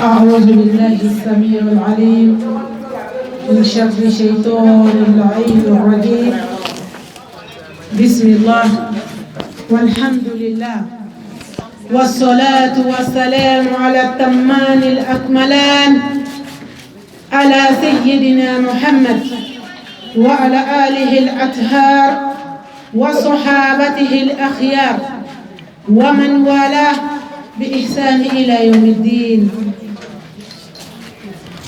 أعوذ بالله السميع العليم من شر الشيطان اللعين الرجيم. بسم الله والحمد لله والصلاة والسلام على التمان الأكملان على سيدنا محمد وعلى آله الأطهار وصحابته الأخيار ومن والاه بإحسان إلى يوم الدين.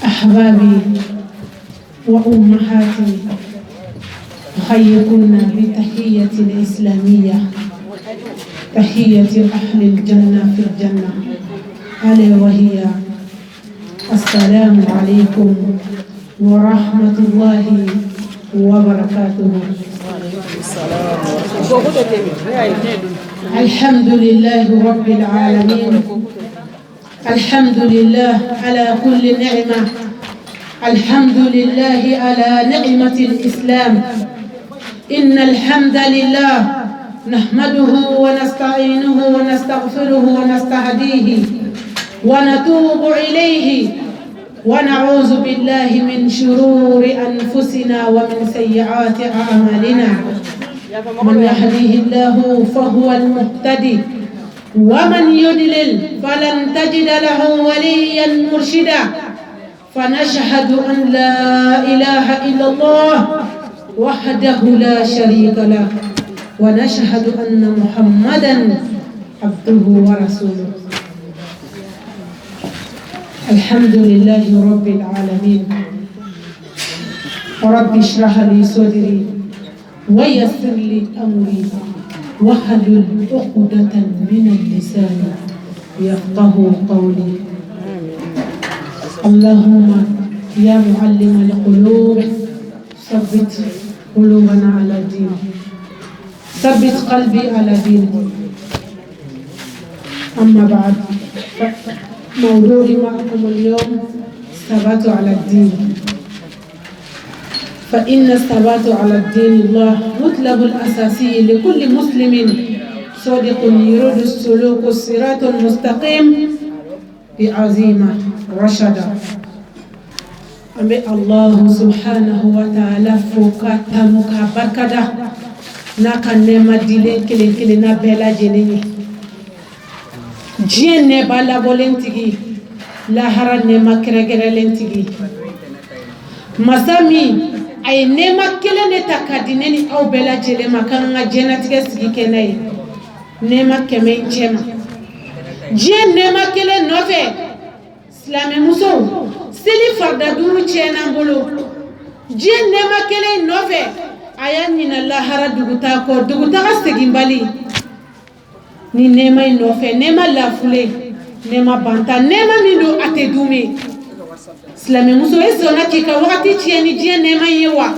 أحبابي وأمهاتي، أحييكم بتحية الإسلامية، تحية أهل الجنة في الجنة، ألا وهي السلام عليكم ورحمة الله وبركاته. الحمد لله رب العالمين، الحمد لله على كل نعمة، الحمد لله على نعمة الإسلام. إن الحمد لله نحمده ونستعينه ونستغفره ونستهديه ونتوب إليه ونعوذ بالله من شرور أنفسنا ومن سيئات أعمالنا. من يهديه الله فهو المهتدي ومن يضلل فلن تجد له وليا مرشدا. فنشهد أن لا إله إلا الله وحده لا شريك له، ونشهد أن محمدا عبده ورسوله. الحمد لله رب العالمين. رب اشرح لي صدري ويسر لي أمري واحلل عقدة من اللسان يفقه قولي. اللهم يا معلم القلوب ثبت قلوبنا على دينك، ثبت قلبي على دينك. أما بعد، موضوعي معكم اليوم الثبات على الدين. فإن الثبات على الدين الله مطلب الأساسي لكل مسلم صادق يريد السلوك الصراط المستقيم بعزيمة رشدا. أمي الله سبحانه وتعالى فوقا تموكا بركدا ناكا نما ديلين كلين كلين نابلا جنيني جين نبالا بولنتيجي لا هرا نما كرغرلنتيجي مسامي أي نما كلين تكاديني أو بلا جلي مكان جناتيجي سكي كناي نما كمين جما جين نما كلين نوفي سلامي موسو سيلي فردا دورو تشينا بولو جين نما كلين نوفي ayan ni na lahara duguta ko duguta segimbali ni nema inofe nema lafule nema banta nema mindo atedume slame muso esona kika wakati chieni jie nema yewa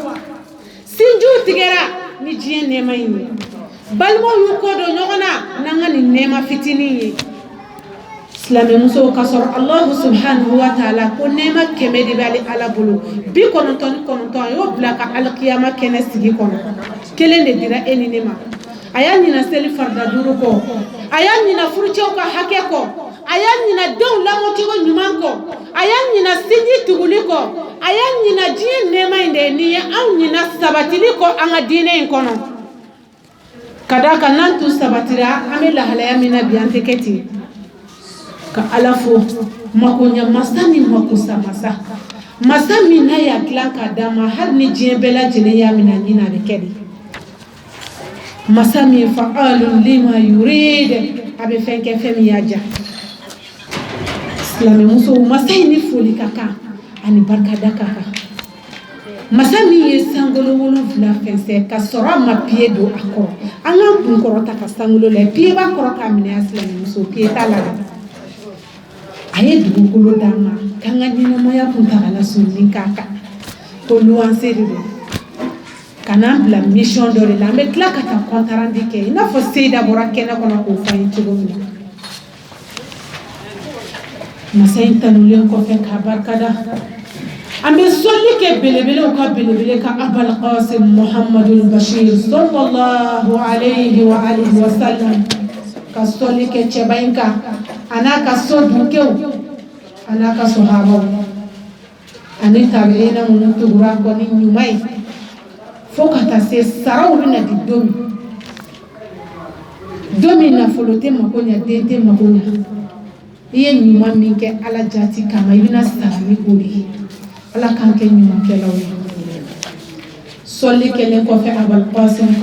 sinju tigera ni jie nema yini balmo yukodo nyogona nanga ni nema fitini slame muso kasor Allah subhanahu wa ta'ala ko nema kemedi bali ala bulu bi kononton yo blaka al qiyama kenesigi kono kelende dira eni nema ayani na seli farda duru ko ayani na furucho ka hake ko ayani na don lamo tigo nyumanko ayani na siji tuguliko ayani na jie nema inde ni au ni na sabatiliko anga dine kono kadaka nantu sabatira amela halaya mina biante keti ka alafu makonya masani makusa masami na ya klanka dama har ni jebela jine ya mina nyina rekedi masami fa'alun lima yurid abe fenke femi yaja islami muso masai ni foli kaka ani barka daka masami yesangolo wolo vla fense ka sora ma piedo akoro anga bunkoro ta ka sangolo le pie ba koro ka mina islami muso pie tala aye dugulo dama kanga nyina maya punta ala sunni kaka ko luanse rido kana bla mission do la metla kata kontarandi ke ina fo seida borakena kono ko fayi tugumni masayin tanulen ko fe ka barkada ambe solli ke belebele ka belebele ka abul qasim muhammadul bashir sallallahu alayhi wa sallam ka solli ke chebainka ana ka sodu ke anaka sahaba ani tabi'ina mun tugura ko ni nyumai fokata se saraw bina di domi na folote makonya dente makonya iye nyuma minke ala jati kama ibina sarami kuri ala kanke nyuma kelawe solli kelen ko fe abal qasim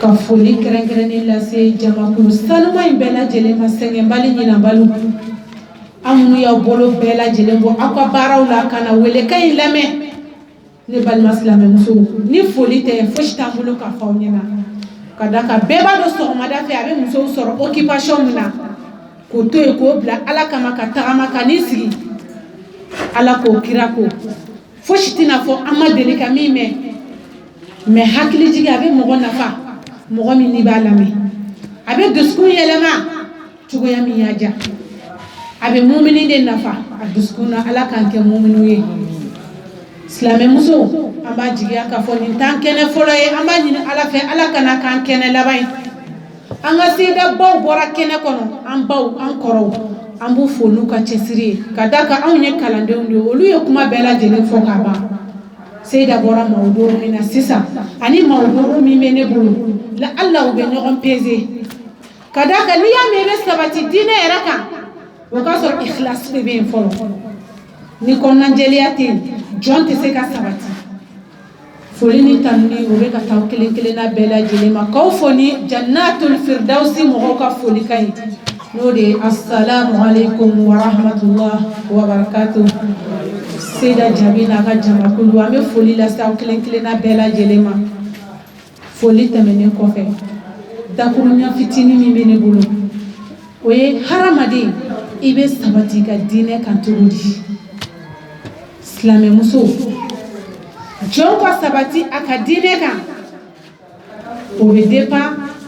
ka foli keren la se jama kuru salma ibela jele masenge mbali nyina balu amunu ya bolo bela jele bo akwa baraw la kana wele kay lame ne bal maslame muso ni foli te foshta bolo ka fawnyana kadaka beba do so mada fe abe muso soro occupation na ko to e ko bla ala kama ka tagama kanisi ala ko kirako foshtina fo amadeli ka mime me hakili jiga abe mo nafa mo mi ni balame abe dusku yelema tugo ya mi yaja abe mu'mini de nafa aduskuna ala kanke mu'minu ye islame muso amba jiga ka fo ni tankene folo ye amba ni ala fe ala kana kankene labai anga sida baw bora kene kono an baw an koro ambu fonu ka chesiri kadaka awnya kalande ndo olu ye kuma bela jele fo ka ba sida bora mawdu mina sisa ani mawdu mi mene bulu la allah be nyogon peze kadaka liya mebe sabati dine eraka wakaso ikhlas be ben folo ni konna jeliati jonte se ka sabati folini tanni obe ka taw kelen na bela jelema ko foni jannatul firdausi mo ka foli kay node assalamu alaikum wa rahmatullah wa barakatuh sida jabina ka jama kulu ame foli la taw kelen na bela jelema foli tamene ko fe dakurunya fitini mi mene bulu oye haramadi ibe sabati ka dine kan turudi islame muso jonko sabati akadine kan obe depa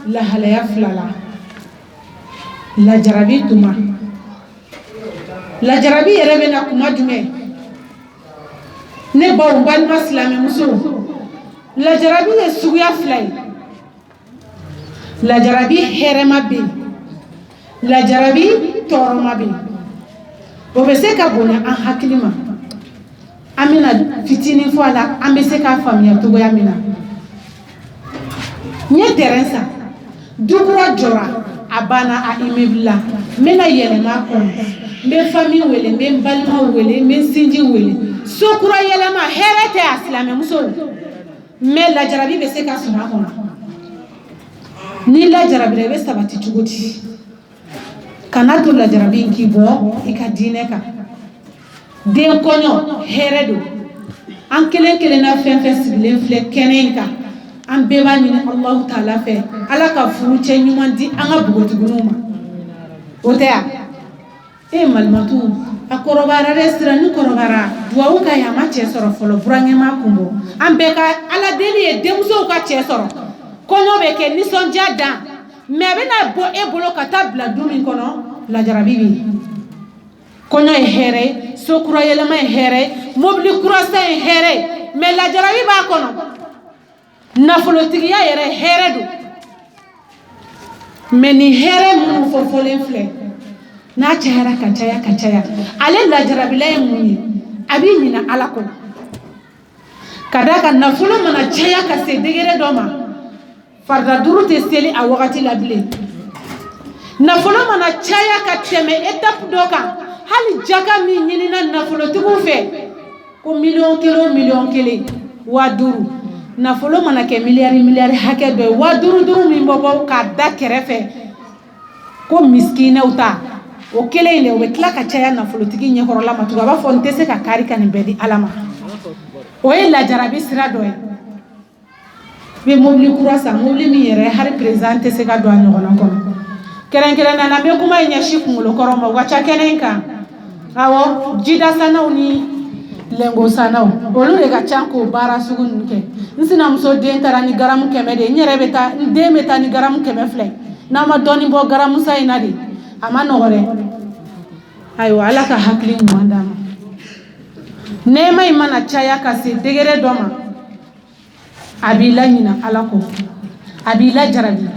la halaya flala la jarabi tuma la jarabi yerebe na kuma jume ne bawo balma islame muso la jarabi e suya flay la jarabi herema bi la jarabi toroma bi obe se ka bona an hakilima amina fitini fo ala ambe se ka famiya to goya mina nye terensa dukura jora abana a imebla mena yelema ko mbe fami wele mbe balma wele mbe sinji wele sokura yelema herete aslame muso me la jarabi be se ka suma ko ni la jarabi be sabati chugoti kana to la jarabi ki bo ikadine ka den konyo heredo an kelen na fen sibilen fle kenenka an beba ni Allah taala fe ala ka furu che nyuma di an ga bugotigunuma otea e malmatu akorobara restaurant ni korobara duwa ka ya ma che soro folo burange ma kumbo an be ka ala deli e demuso ka che soro konyo be ke ni sonja dan me be na bo e bolo ka tabla dumi kono la jarabibi konyo e here sokura yelema e here mobli kurasa e here me la jarabi ba kono nafolotigiya yere here do me ni here mu fo folen fle na chara kachaya ale la jarabi la muni abi nyina alako kadaka nafulo mana chaya ka se degere doma farda durute seli a wakati la bile nafulo mana chaya ka teme etap doka hali jaga mi nyini na nafulo tugu fe ko million kele waduru nafulo mana ke miliyari hake do waduru mi bobo ka da kerefe ko miskina uta o kele ile o betla ka chaya nafulo tigi nye horola matuga ba fonte se ka kari kan bedi alama o e la jarabi sira do e be mobli kurasa mobli mi yere har présenter se ka do anyona ko keren na be kuma nya shikulo koroma wacha kenenka awo jida sana uni lengo sana olu de ga chanko bara sugun nke nsina muso den tarani garam keme de nyere beta de meta ni garam keme fle na ma doni bo garam sai nadi amano hore ayo ala ka hakli mwandama nema imana chaya kasi degere doma abila nyina alako abila jarabi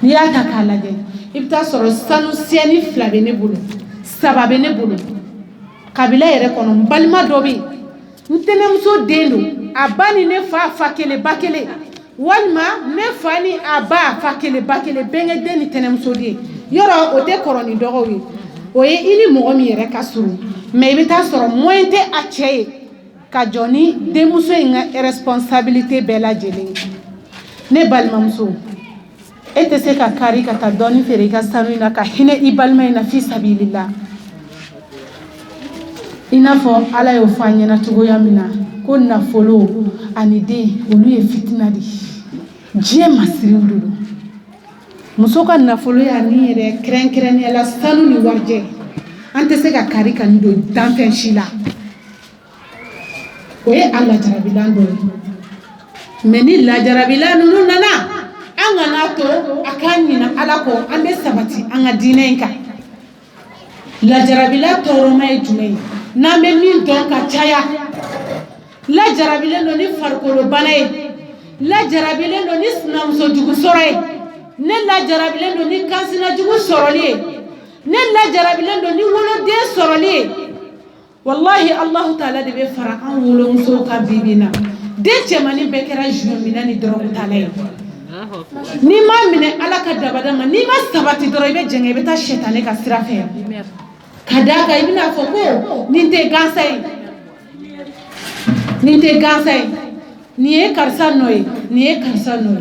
ni ata kala de i bɛ taa sɔrɔ sanu siyɛni 2 bɛ ne bolo 3 bɛ ne bolo kabila yɛrɛ kɔnɔ n balima dɔ bɛ yen n tɛnɛmuso den don a ba ni ne fa fa kelen ba kelen walima ne fa ni a ba fa kelen ba kelen bɛnkɛ den ni tɛnɛmuso den yɔrɔ o tɛ kɔrɔ ni dɔgɔw ye o ye i ni mɔgɔ min yɛrɛ ka surun mais i bɛ taa sɔrɔ moyen tɛ a cɛ ye ka jɔ ni denmuso in ka responsabilité bɛɛ lajɛlen ne balimamuso e tɛ se ka kari ka taa dɔɔni feere i ka sanu in na ka hinɛ i balima in na fi sabilillah i n'a fɔ ala y'o fɔ an ɲɛna cogoya min na ko nafolo ani den olu ye fitina de diɲɛ masiriw de don muso ka nafolo y'a ni yɛrɛ kɛrɛnkɛrɛnnenya la sanu ni warijɛ an tɛ se ka kari ka nin don danfɛn si la o ye a lajarabilan dɔ ye mais ni lajarabilan ninnu nana an kana to a k'an ɲina ala kɔ an bɛ sabati an ka diinɛ in kan lajarabilan tɔɔrɔma ye jumɛn ye n'an bɛ min dɔn ka caya lajarabilen don ni farikolo bana ye lajarabilen don ni sinamuso jugu sɔrɔ ye ne lajarabilen don ni kansina jugu sɔrɔli ye ne lajarabilen don ni woloden sɔrɔli ye wallahi Allahu taala de bɛ fara an wolomusow kan bi bi in na den cɛmannin bɛɛ kɛra jume minɛ ni dɔrɔgu tala ye n'i ma minɛ ala ka dabada ma n'i ma sabati dɔrɔn i bɛ jɛngɛ i bɛ taa sɛtanɛ ka sira fɛ ka d'a kan i bɛna fɔ ko nin tɛ gansa ye nin tɛ gansa ye nin ye karisa nɔ ye nin ye karisa nɔ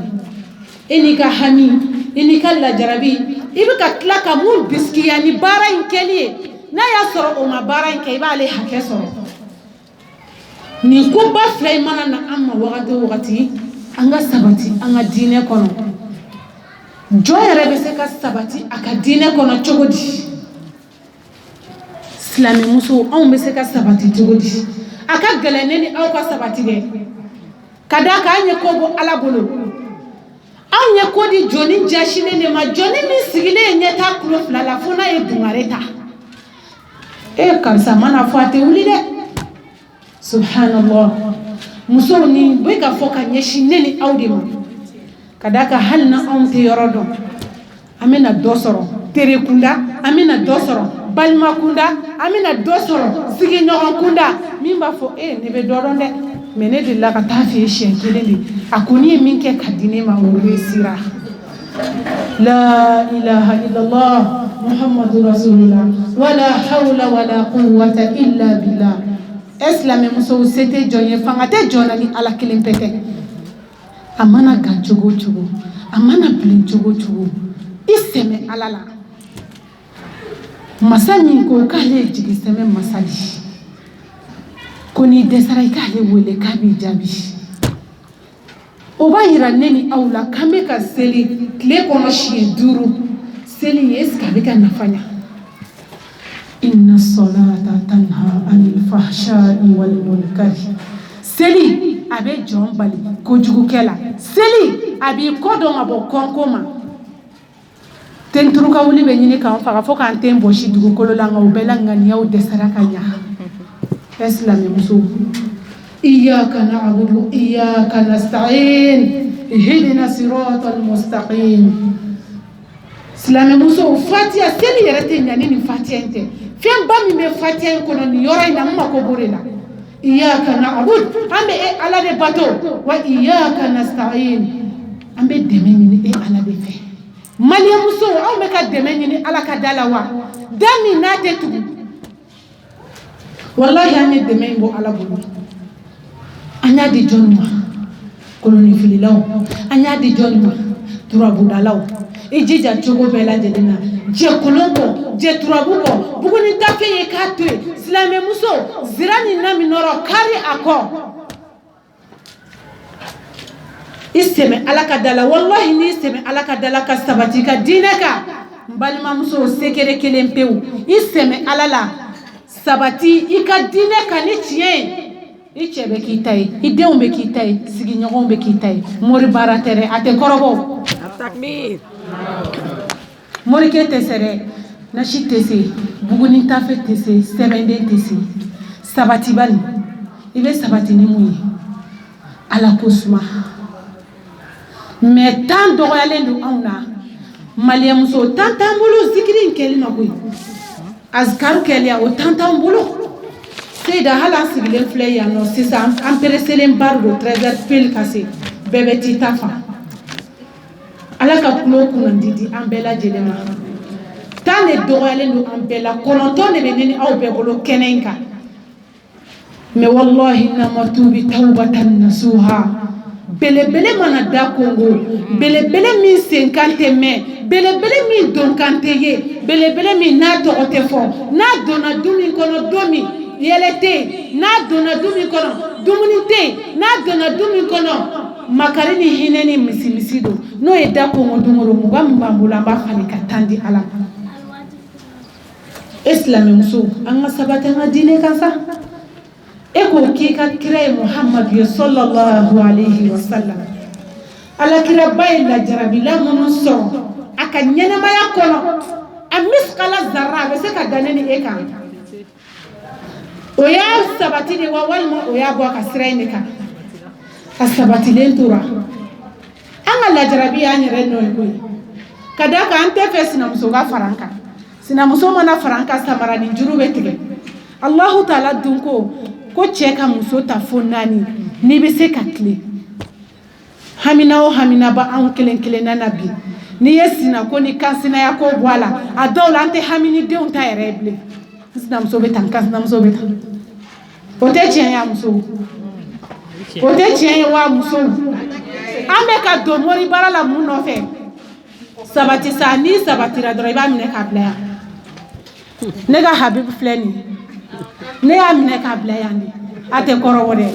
ye e n'i ka hami i n'i ka lajarabi i bɛ ka tila ka mun bisikiya ni baara in kɛli ye n'a y'a sɔrɔ o ma baara in kɛ i b'ale hakɛ sɔrɔ nin koba fila in mana na an ma wagati o wagati an ka sabati an ka diinɛ kɔnɔ jɔn yɛrɛ bɛ se ka sabati a ka diinɛ kɔnɔ cogo di silamɛmuso anw bɛ se ka sabati cogo di a ka gɛlɛn ne ni aw ka sabati dɛ ka d'a kan an ye ko bɔ ala bolo anw ye ko di jɔnni jasilen de ma jɔnni min sigilen ye ɲɛta kulo 2 la fo n'a ye dungare ta karisa mana fɔ a tɛ wuli dɛ subhanallah musow ni bɛ ka fɔ ka ɲɛsin ne ni aw de ma ka d'a kan hali na anw tɛ yɔrɔ dɔn an bɛna dɔ sɔrɔ tere kunda an bɛna dɔ sɔrɔ balima kunda an bɛna dɔ sɔrɔ sigiɲɔgɔn kunda min b'a fɔ ne bɛ dɔ dɔn dɛ mais ne delila ka taa fɛ siɲɛ kelen de a ko n'i ye min kɛ ka di ne ma o bɛ sira la ilaha illallah muhammadu rasulullah wala hawla wala quwwata illa billah silamɛmusow se tɛ jɔn ye fanga tɛ jɔn na ni ala kelen pe tɛ a mana gan cogo o cogo a mana bilen cogo o cogo i sɛmɛ ala la masa min ko k'ale ye jigi sɛmɛ masa di ko n'i dɛsɛra i k'ale wele k'a b'i jaabi o b'a yira ne ni aw la k'an bɛ ka seli tile kɔnɔ siɲɛ 5 seli ye est-ce que a bɛ ka nafa ɲa inna salata tanha anil fahsha'i wal munkari seli a bɛ jɔn bali kojugukɛ la seli a b'i kɔ dɔn ka bɔ kɔnko ma tenturuka wuli bɛ ɲini k'an faga fo k'an ten bɔsi dugukolo la nka o bɛɛ la ŋaniyaw dɛsɛra ka ɲa silamɛmusow iyyaka na'budu iyyaka nasta'in ihdina siratal mustaqim silamɛmusow fatiha seli yɛrɛ tɛ ɲa ni nin fatiha in tɛ fɛn ba min bɛ fatiha in kɔnɔ nin yɔrɔ in na n mako b'o de la iyyaka na'budu an bɛ ala de bato wa iyyaka nasta'in an bɛ dɛmɛ ɲini ala de fɛ maliyamusow anw bɛ ka dɛmɛ ɲini ala ka da la wa da min n'a tɛ tugu wallahi an ye dɛmɛ in bɔ ala bolo an y'a di jɔn ma kolonifililaw an y'a di jɔn ma turabudalaw i jija cogo bɛɛ lajɛlen na jɛ kolon kɔ jɛ turabu kɔ buguni dafe ye k'a to yen silamɛmuso zira ni na min nɔrɔ kari a kɔ i sɛmɛ ala ka da la wallahi n'i sɛmɛ ala ka da la ka sabati ka diinɛ kan n balimamuso sekere kelen pewu i sɛmɛ ala la sabati i ka diinɛ kan ni tiɲɛ ye i cɛ bɛ k'i ta ye i denw bɛ k'i ta ye sigiɲɔgɔnw bɛ k'i ta ye mori baara tɛ dɛ a tɛ kɔrɔbɔ morikɛ tɛ se dɛ nasi tɛ se buguni tafe tɛ se sɛbɛnden tɛ se sabati bali i bɛ sabati ni mun ye ala ko suma mais temps dɔgɔyalen don anw na maliamuso tantambulo zikirin kelima koy azkar kelia o tantambulo Seyda hala sigilen filɛ yan nɔ sisan an pereselen ba do 13h pile ka se bɛɛ bɛ t'i ta fa ala ka kulo kunnandi di an bɛɛ lajɛlen ma tan de dɔgɔyalen do an bɛɛ la 9 de bɛ ne ni aw bɛɛ bolo kɛnɛ in kan mais wallahi nama tubi tawbatan nasuha belebele mana da Congo belebele min sen kan tɛ mɛn belebele min don kan tɛ ye belebele min n'a tɔgɔ tɛ fɔ n'a donna du min kɔnɔ don min yɛlɛ tɛ yen n'a donna du min kɔnɔ dumuni tɛ yen n'a donna du min kɔnɔ makari ni hinɛ ni misi don n'o ye da Congo don o don mugan min b'an bolo an b'a falen ka tan di Ala ma e silamɛmuso an ka sabati an ka diinɛ kan sa e ko k'i ka kira ye Muhamadu ye sallallahu alayhi wa sallam alakira ba ye lajarabila minnu sɔrɔ a ka ɲɛnamaya kɔnɔ a miskala zarra a bɛ se ka dan ne ni e kan o y'a sabati de wa walima o y'a bɔ a ka sira in de kan a sabatilen tora an ka lajarabi y'an yɛrɛ nɔ ye koyi ka da kan an tɛ fɛ sinamuso ka fara an kan sinamuso mana fara an kan samara ni juru bɛ tigɛ Allahu taala dun ko cɛ ka muso ta fo 4 n'i bɛ se ka tile hamina o hamina ba an kelen kelenna na bi n'i ye sina ko ni kansinaya ko bɔ a la a dɔw la an tɛ hamini denw ta yɛrɛ ye bilen sinamuso bɛ tan kansinamuso bɛ tan o tɛ tiɲɛ ye muso o tɛ tiɲɛ ye wa muso an bɛ ka don mori baara la mun nɔfɛ sabati sa n'i sabatira dɔrɔn i b'a minɛ k'a bila yan ne ka Habibu filɛ nin ne y'a minɛ k'a bila yan de a tɛ kɔrɔbɔ dɛ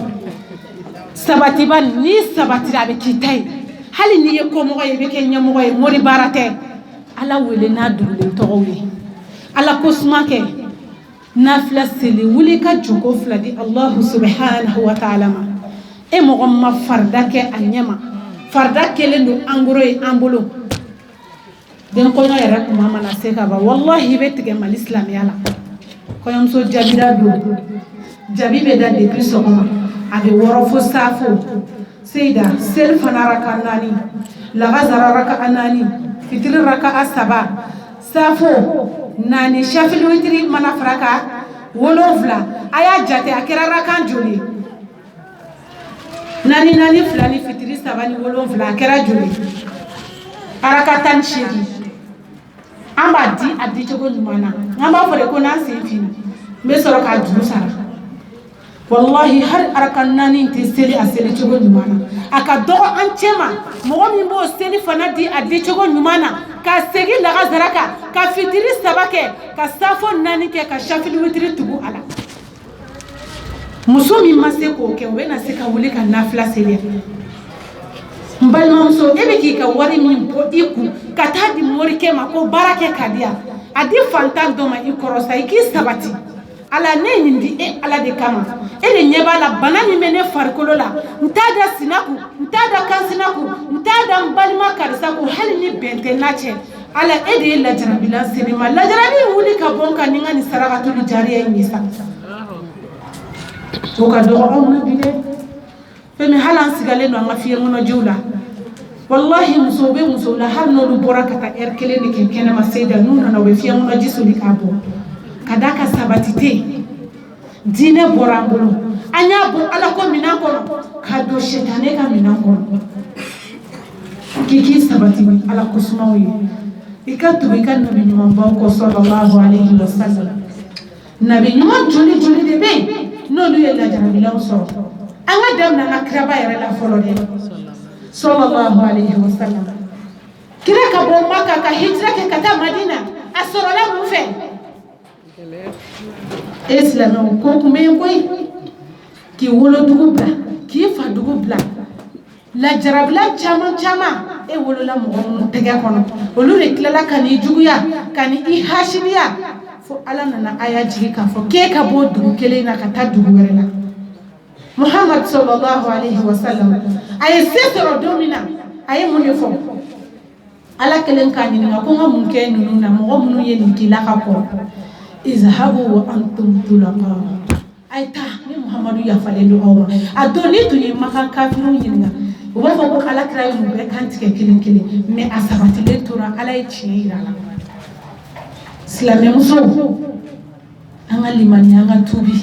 sabatiba n'i sabatira a bɛ k'i ta ye hali n'i ye kɔmɔgɔ ye i bɛ kɛ ɲɛmɔgɔ ye mori baara tɛ Ala wele n'a dugulen tɔgɔw ye Ala ko suma kɛ nafila seli wuli ka joko 2 di Allahu subhanahu wa ta'ala ma e mɔgɔ ma farida kɛ a ɲɛma farida kelen don an goro ye an bolo den kɔɲɔ yɛrɛ kuma mana se ka ban wallahi i bɛ tigɛ Mali silamɛya la kɔɲɔmuso jabira don jabi bɛ da depuis sɔgɔma a bɛ wɔrɔ fo safo Seyda seli fana raka 4 lagazara raka 4 fitiri raka 3 safo 4 shafil witiri mana faraka 7 a y'a jate a kɛra raka joli 4 2 ni fitiri 3 ni 7 a kɛra joli araka 18 an b'a di a di cogo ɲuman na an b'a fɔ de ko n'an sen fina n bɛ sɔrɔ k'a juru sara wallahi har araka 4 tɛ seli a seli cogo ɲuman na a ka dɔgɔ an cɛ ma mɔgɔ min b'o seli fana di a di cogo ɲuman na ka segin lagazara kan ka fitiri 3 kɛ ka safo 4 kɛ ka shafili witiri tugu a la muso min ma se k'o kɛ o bɛ na se ka wuli ka nafila seli n balimamuso e bɛ k'i ka wari min bɔ i kun ka taa di morikɛ ma ko baara kɛ ka di yan a di fantan dɔ ma i kɔrɔ sa i k'i sabati ala ne ye nin di e ala de kama e de ɲɛ b'a la bana min bɛ ne farikolo la n t'a da sina kun n t'a da kansina kun n t'a da n balima karisa kun hali ni bɛn tɛ n'a cɛ ala e de ye lajarabila seli ma lajarabi wuli ka bɔ n kan ni n ka nin sarakatuli jariya in ye sa o ka dɔgɔ aw na bi dɛ fɛn hali an sigalen don an ka fiɲɛ kɔnɔjiw la wallahi muso bɛ muso la hali n'olu bɔra ka taa heure 1 de kɛ kɛnɛma Seyda n'u nana u bɛ fiɲɛ kɔnɔji soli k'a bɔ ka d'a ka sabati tɛ yen diinɛ bɔra an bolo an y'a bɔ ala ko minɛn kɔnɔ k'a don sɛtanɛ ka minɛn kɔnɔ k'i sabati ala ko sumaw ye i ka tugu i ka nabi ɲumanbaw kɔ sallallahu alayhi wa sallam nabi ɲuman joli de bɛ yen n'olu ye lajarabilaw sɔrɔ an ka daminɛ an ka kiraba yɛrɛ la fɔlɔ dɛ sallallahu alayhi wa sallam kira ka bɔ Maka ka hijira kɛ ka taa Madina a sɔrɔla mun fɛ e silamɛw ko kun bɛ yen koyi k'i wolodugu bila k'i fadugu bila lajarabila caman e wolola mɔgɔ minnu tɛgɛ kɔnɔ olu de tilala ka n'i juguya ka n'i hasimiya fo ala nana aya jigi k'a fɔ k'e ka bɔ dugu kelen na ka taa dugu wɛrɛ la Muhammad sallallahu alayhi wa sallam a ye se sɔrɔ don min na a ye mun de fɔ ala kelen k'a ɲininka ko n ka mun kɛ ninnu na mɔgɔ minnu ye nin k'i la ka kɔrɔ izhabu wa antum tulaqa a ye taa ni Muhammadu yafalen don aw ma a don ni tun ye Maka kafiru ɲininka u b'a fɔ ko alakira ye mun bɛɛ kan tigɛ kelen kelen mais a sabatilen tora ala ye tiɲɛ yira la silamɛmuso an ka limani an ka tubi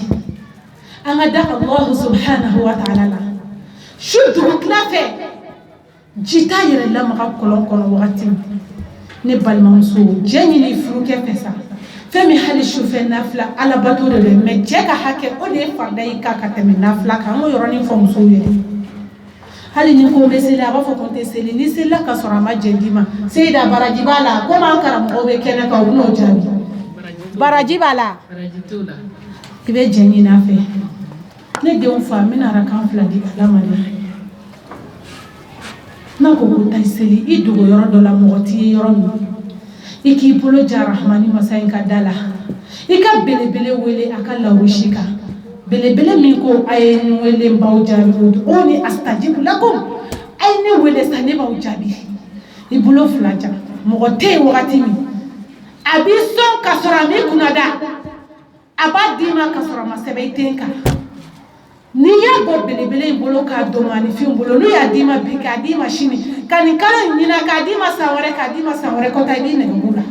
an ka da Allah subhanahu wa ta'ala la su dugutila fɛ ji t'a yɛrɛ lamaga kɔlɔn kɔnɔ wagati min ne balimamuso jɛ ɲini furukɛ fɛ sa fɛn min hali sufɛ nafila alabato de don mais cɛ ka hakɛ o de ye farida yi kan ka tɛmɛ nafila kan an k'o yɔrɔnin fɔ musow ye hali ni ko bɛ seli a b'a fɔ ko n tɛ seli ni selila ka sɔrɔ a ma jɛ d'i ma seyida baraji b'a la komi an karamɔgɔw bɛ kɛnɛ kan u bɛn'o jaabi baraji b'a la i bɛ jɛ ɲini a fɛ ne denw fa n bɛna arakan 2 di ala ma dɛ n'a ko ko taa seli i dogo yɔrɔ dɔ la mɔgɔ t'i ye yɔrɔ min i k'i bolo ja rahmani masa in ka da la i ka belebele wele a ka lawusi kan belebele min ko a ye n wele n b'aw jaabi o ni astajibu lakum a ye ne wele sa ne b'aw jaabi i bolo 2 ja mɔgɔ tɛ yen wagati min a b'i sɔn ka sɔrɔ a m'i kunna da a b'a d'i ma ka sɔrɔ a ma sɛbɛn i den kan n'i y'a bɔ belebele in bolo k'a don maninfinw bolo n'u y'a d'i ma bi k'a d'i ma sini ka nin kala in ɲina k'a d'i ma san wɛrɛ k'a d'i ma san wɛrɛ kɔta i b'i nɛgɛ mun la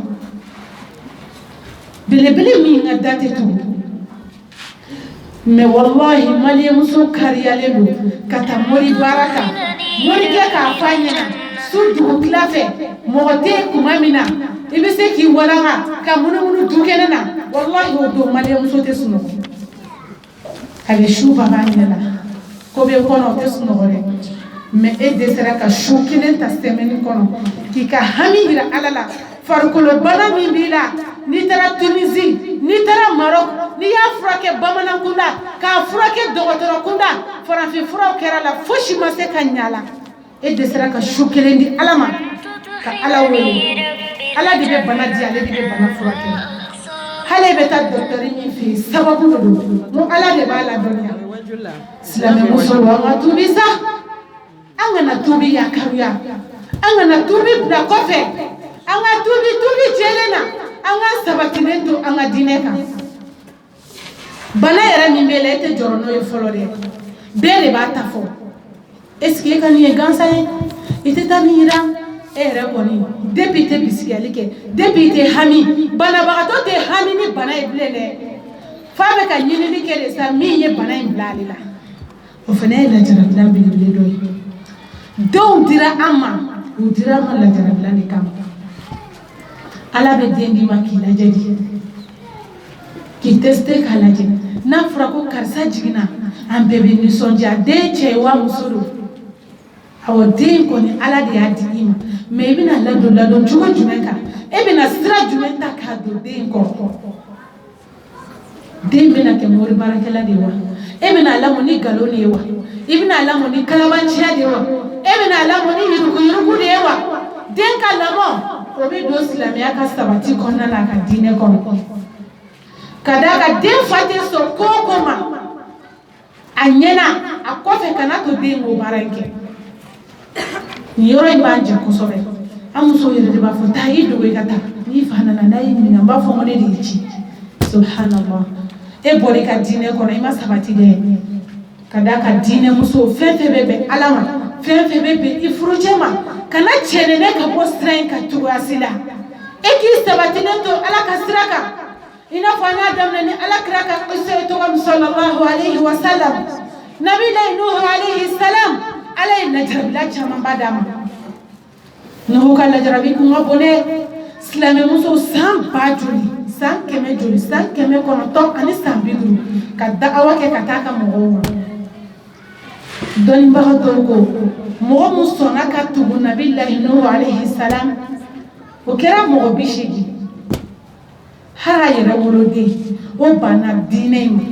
belebele min ka da tɛ tugu mais wallahi maliyɛnmuso kariyalen don ka taa mori baara kan morikɛ k'a f'a ɲɛna su dugutila fɛ mɔgɔ tɛ yen kuma min na i bɛ se k'i walanga ka munumunu du kɛnɛ na wallahi o don maliyɛnmuso tɛ sunɔgɔ a bɛ su baba ɲɛ la ko bɛ kɔnɔ o tɛ sunɔgɔ dɛ mais e dɛsɛra ka su kelen ta semaine kɔnɔ k'i ka hami jira ala la farikolo bana min b'i la n'i taara Tunisie n'i taara Maroc n'i y'a furakɛ bamanan kunda k'a furakɛ dɔgɔtɔrɔ kunda farafin furaw kɛra la fosi ma se ka ɲa la e dɛsɛra ka su kelen di ala ma ka ala wele ala de bɛ bana di ale de bɛ bana furakɛ hali bɛ taa dɔgɔtɔrɔ min fɛ yen sababu de don mo ala de b'a ladɔnniya silamɛmuso an ka tubi sa an kana tubi yakaruya an kana tubi bila kɔfɛ an ka tubi jɛlen na an ka sabatilen to an ka diinɛ kan bana yɛrɛ min bɛ la e tɛ jɔrɔ n'o ye fɔlɔ dɛ bɛɛ de b'a ta fɔ est-ce que e ka nin ye gansan ye i tɛ taa nin yira e yɛrɛ kɔni depuis i tɛ bisigiyali kɛ depuis i tɛ hami banabagatɔ tɛ hami ni bana ye bilen dɛ f'a bɛ ka ɲinini kɛ de sa min ye bana in bila ale la o fana ye lajarabila belebele dɔ ye denw dira an ma u dira an ma lajarabila de kama ala bɛ den d'i ma k'i lajɛ de k'i teste k'a lajɛ n'a fɔra ko karisa jiginna an bɛɛ bɛ nisɔndiya den cɛ ye wa muso don awɔ den kɔni ala de y'a di i ma mais i bɛna ladon cogo jumɛn kan e bɛna sira jumɛn ta k'a don den kɔrɔ den bɛna kɛ mori baarakɛla de ye wa e bɛna lamɔ ni nkalon de ye wa i bɛna lamɔ ni kalabanciya de ye wa e bɛna lamɔ ni yuruguyurugu de ye wa den ka lamɔ o bɛ don silamɛya ka sabati kɔnɔna na a ka diinɛ kɔnɔ ka d'a kan den fa tɛ sɔn ko o ko ma a ɲɛna a kɔfɛ kana to den k'o baara in kɛ nin yɔrɔ in b'an jɛ kosɛbɛ an musow yɛrɛ de b'a fɔ taa i dogo i ka taa n'i fa nana n'a y'i ɲininka n b'a fɔ ko ne de y'i ci subhanallah e bɔra i ka diinɛ kɔnɔ i ma sabati dɛ ka d'a kan diinɛ muso fɛn fɛn bɛ bɛn ala ma fɛn fɛn bɛ bɛn i furucɛ ma kana cɛnɛnɛ ka bɔ sira in kan cogoya si la e k'i sabatilen to ala ka sira kan i n'a fɔ an y'a daminɛ ni ala kira ka kisa ye cogo min sallallahu alayhi wa sallam nabilayi nuhu alayhi salam ala ye lajarabila camanba d'a ma nuhu ka lajarabi kun ka bon dɛ silamɛmuso san 1000 joli san 100 joli san 900 ani san 50 ka da'awa kɛ ka taa ka mɔgɔw ma dɔnnibaga dɔw ko mɔgɔ min sɔnna ka tugu nabilayi nuhu alayhi salam o kɛra mɔgɔ 80 hali a yɛrɛ woloden o banna diinɛ in ma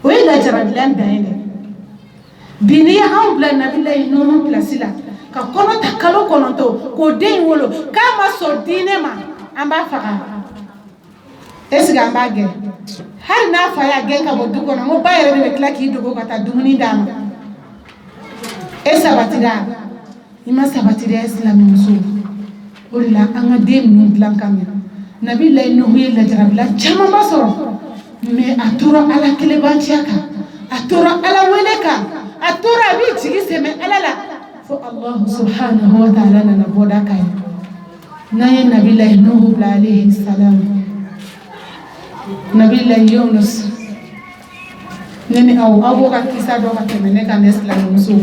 o ye lajarabila dan ye dɛ bi n'i y'anw bila nabilayi nuhu pilasi la ka kɔnɔ ta kalo 9 k'o den in wolo k'a ma sɔn diinɛ ma an b'a faga est-ce que an b'a gɛn hali n'a fa y'a gɛn ka bɔ du kɔnɔ n ko ba yɛrɛ de bɛ tila k'i dogo ka taa dumuni d'a ma e sabatira i ma sabati dɛ silamɛmuso o de la an ka den ninnu dilan ka ɲɛ nabilayi nuhu ye lajarabila camanba sɔrɔ mais a tora ala kelenbanciya kan a tora ala wele kan atura bi jigi seme alala fo Allah subhanahu wa ta'ala na boda kai naye nabillahi nuhu alayhi salam nabillahi yunus neni awo ka kisa do ka temene kan islam muso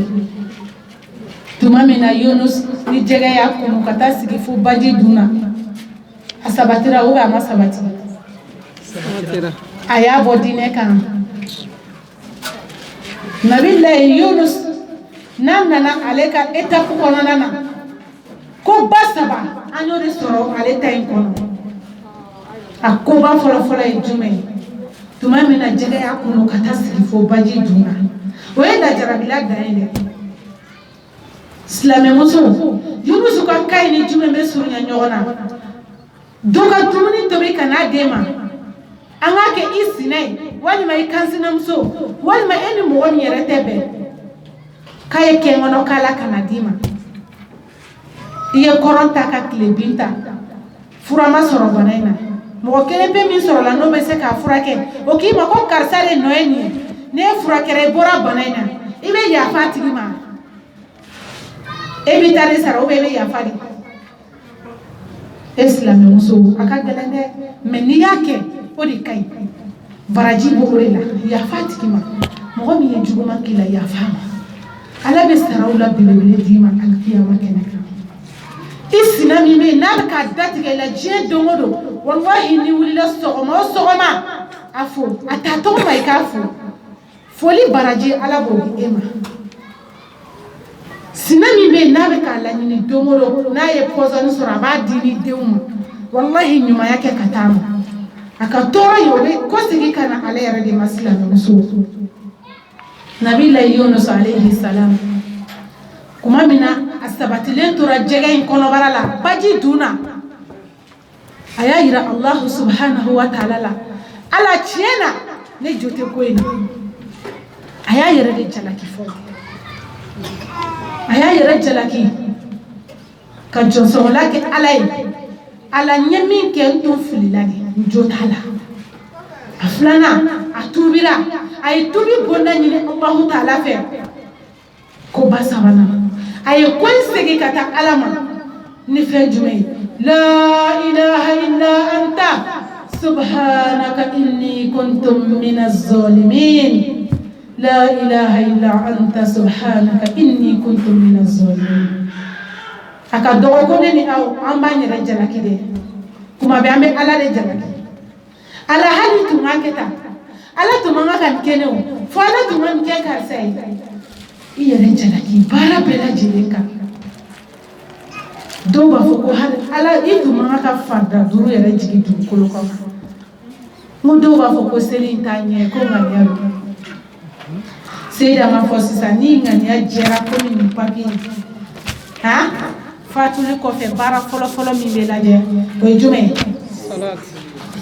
tuma mina yunus ni jega ya kunu kata sigi fo baji duna asabatira o ma sabati aya bodine kan nabillahi yunus nana aleka etapu kono nana ko basaba anyo de soro ale tay kono akoba fola ijume tuma mina jega ya kunu kata sigi fo baji duna wenda jarabila daende Islame muso yunus ko kay ni jume be surunya nyona doka tumuni tobi kana dema anga ke isine wali mai kansina muso wali mai eni mo woni yeretebe kay ke ngono kala kana dima iye koronta ka klebinta furama soro banaina mo kele be min soro la no be se ka furake o ki ma ko karsare noeni ne furakere bora banaina ibe ya fatigi ma ebi tare sara obele ya fari Islame muso akagalande meni yake odi kai baraji bokorela ya fatigi ma mo mi yejuma kila ya fama ala be sara ula bilebele dima alkiyama kenaka isina mi me na ka datige la je dongodo wallahi ni wulila sogoma afu atato mai kafu foli baraji ala bogi ema sinami be nabe kala ni domoro na ye pozani sura ba dini deum wallahi nyuma yake katama akatora yobe kosigi kana ala yara de masila muso nabi yunus alayhi salam kuma mina asabatilen tora jega in kono barala baji duna aya yira allah subhanahu wa ta'ala ala chiena ne jote koini aya yara de jalaki fo aya yara jalaki ka jonso lake alay ala nyemi ke ntu fililani jotala aflana atubira ay tubi bonna ni Allah ta'ala fe ko basabana ay konsegi kata alama ni fe jumay la ilaha illa anta subhanaka inni kuntum minaz zalimin لا إله إلا أنت سبحانك إني كنت من الظالمين أكادو كونني أو أماني رجلا كده كما بيعمل على رجلا على هذه تماكتا على تماكا كنو فانا تماكا كارساي إيه رجلا كي بارا بلا جليكا دوبا فوكو هذا على إيه تماكا فردا دورو يرجيكي دورو كلوكا مو دوبا فوكو سيرين تانيه كونغا نيارو Seyda ma fosisa ni ngani ajera ko ni papi ha fatuli ko fe bara folo mi be laje boy jume salat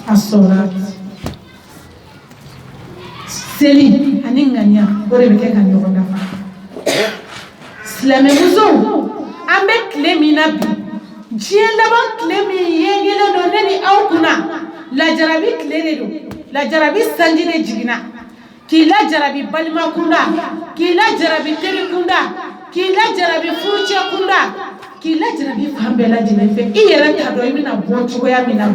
as-salat seli aninganya bore be ke kan yogonda fa Islame muso ambe klemina bi jiela ban klemi yengele do neni awkuna la jarabi klere do la jarabi sanjine jigina kila jarabi balima kunda kila jarabi teri kunda kila jarabi furuche kunda kila jarabi fambela jinefe iyere tado imina bocho ya mina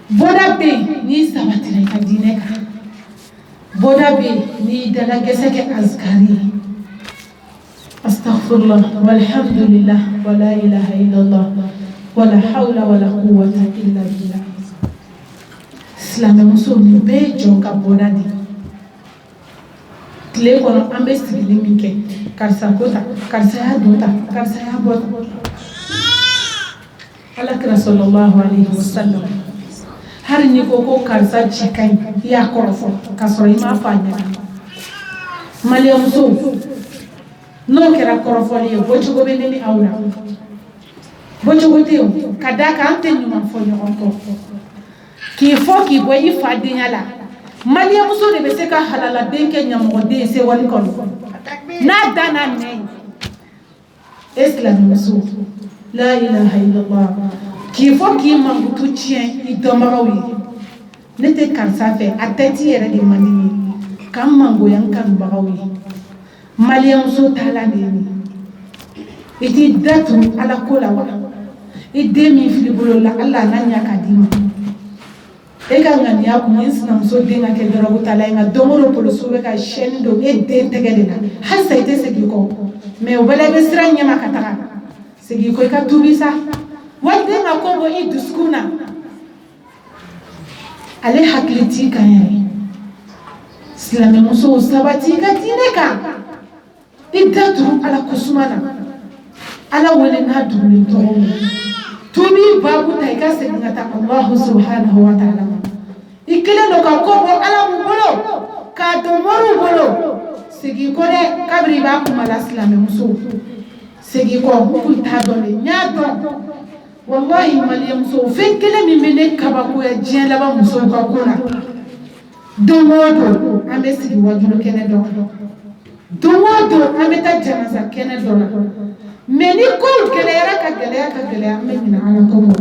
boda be ni sabatire ka dineka boda be ni dalagese ke azkari astaghfirullah walhamdulillah wala ilaha illallah wala hawla wala quwwata illa billah Islame muso ni be jonka bonadi kle kono ambe sigili minke karsa kota karsa ya dota karsa ya bota alakira sallallahu alaihi wasallam har ni ko karsa chikai ya korofo kasoro ima fanya mali muso no kera korofo le bocho go beneni awla bocho go teo kadaka ante nyuma fonyo onto ki fo ki boyi fadinya la mali muso de be se ka halala denke nyamo de se wali kon na dana ne Islam muso la ilaha illallah ki fo ki mangutu chien i domarawi nete kansa fe ateti yere de mandini kam mango yang kan bagawi maliyam so tala ni iti datu ala kola wa idemi fili bolo la Allah nanya kadima eka ngani ya kuminsina so denga ke dorogo tala nga domoro polo so ka shendo ede tegedena hasa ite segiko me obala besra nyama kataka segiko ka tubisa wande ngakobo iduskuna ale hakliti kanyari silame muso sabati ka tineka idatu ala kusumana ala wele na dubulin tohomu tubi babu taika segata Allah subhanahu wa ta'ala ikile no ka kobo ala mubolo ka domoru bolo sigi kore kabri ba kuma la silame muso sigi ko hukul tadole nyato wallahi maliyam so fenkele mimene kabako ya jela ba muso ka kona domodo amesi wajulo kene do domodo ameta janaza kene do meni kol gelera ka gelera menina ala komo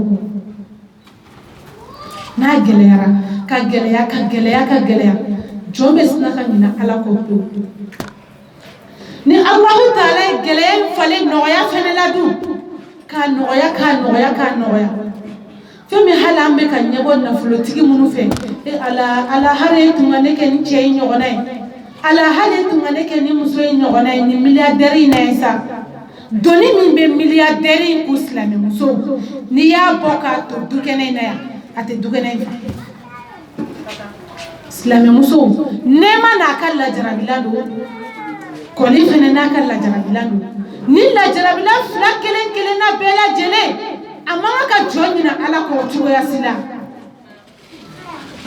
na gelera jombe sina kanina ala komo ni Allah taala gelera fale noya fenela du ka noya femi hala ambe ka nyebo na flotigi munu fe ala hare tungane ken chey nyogonay ala hale tungane ken ni muso nyogonay ni milliardaire na isa doni min be milliardaire ku islami muso ni ya boka to dukene na ya ate dukene fa islami muso nema na kala jarabilando ko ni fene na kala jarabilando ni la jarabila fla kelen na bela jele amanga ka joni na ala ko tuwa sila